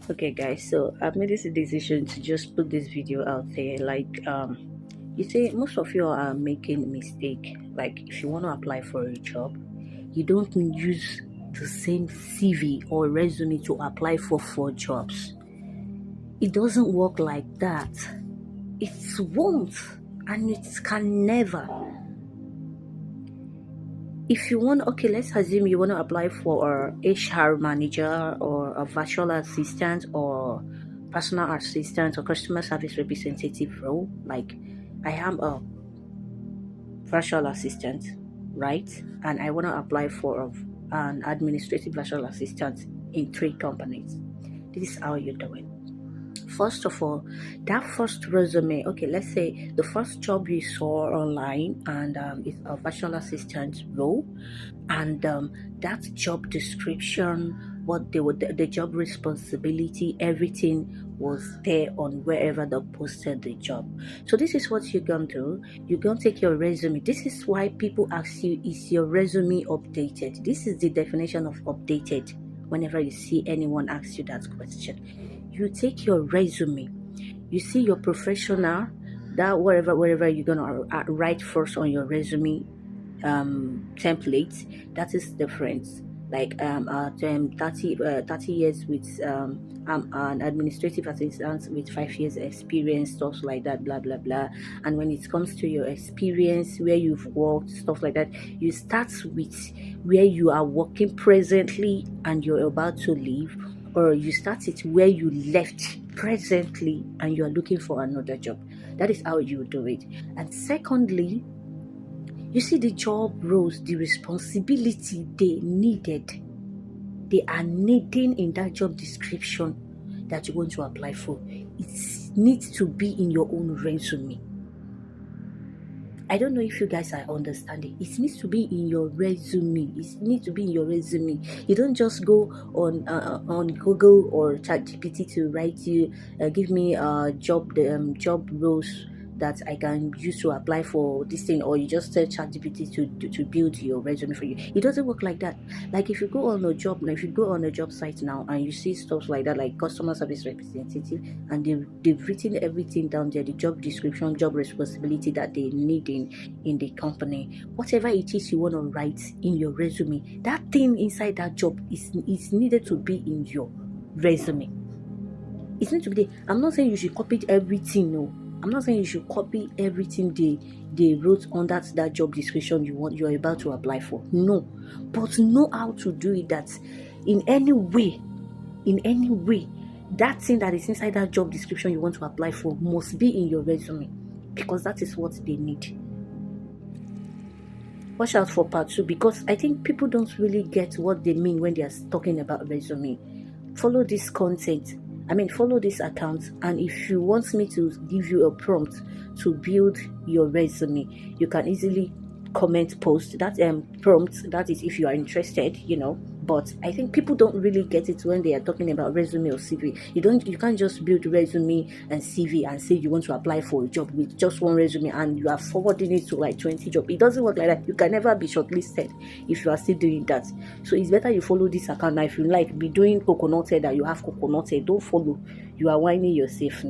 Okay guys, so I've made this decision to just put this video out there. You say most of you are making mistake. Like if you want to apply for a job, you don't use the same CV or resume to apply for 4 jobs. It doesn't work like that. It won't, and it can never. If you want, okay, let's assume you want to apply for a HR manager or a virtual assistant or personal assistant or customer service representative role. Like I am a virtual assistant, right? And I want to apply for an administrative virtual assistant in 3 companies. This is how you do it. First of all, that first resume, okay, let's say the first job you saw online and it's a virtual assistant role, and that job description, what they would, the job responsibility, everything was there on wherever they posted the job. So this is what you're gonna do. You're gonna take your resume. This is why people ask you, is your resume updated? This is the definition of updated. Whenever you see anyone ask you that question, you take your resume, you see your professional, that wherever you're gonna write first on your resume template, that is different. Like 30 years with I'm an administrative assistant with 5 years experience, stuff like that, blah blah blah. And when it comes to your experience, where you've worked, stuff like that, you start with where you are working presently and you're about to leave, or you start it where you left presently and you are looking for another job. That is how you do it. And secondly, you see the job roles, the responsibility they are needing in that job description that you want to apply for. It needs to be in your own resume. I don't know if you guys are understanding. It needs to be in your resume. It needs to be in your resume. You don't just go on Google or ChatGPT to write you, give me job roles that I can use to apply for this thing, or you just tell ChatGPT to build your resume for you. It doesn't work like that. Like if you go on a job now, if you go on a job site now and you see stuff like that, like customer service representative, and they've written everything down there, the job description, job responsibility that they need in the company, whatever it is you want to write in your resume, that thing inside that job is needed to be in your resume. It's need to be there. I'm not saying you should copy everything, no. I'm not saying you should copy everything they wrote under that job description you're about to apply for. No. But know how to do it, that in any way, that thing that is inside that job description you want to apply for must be in your resume, because that is what they need. Watch out for part 2, because I think people don't really get what they mean when they are talking about resume. Follow this content. Follow this account, and if you want me to give you a prompt to build your resume, you can easily post that prompt. That is if you are interested, But I think people don't really get it when they are talking about resume or CV. You can't just build resume and CV and say you want to apply for a job with just one resume and you are forwarding it to like 20 jobs. It doesn't work like that. You can never be shortlisted if you are still doing that. So it's better you follow this account. Now if you like be doing coconut head that you have coconut head, don't follow. You are whining yourself.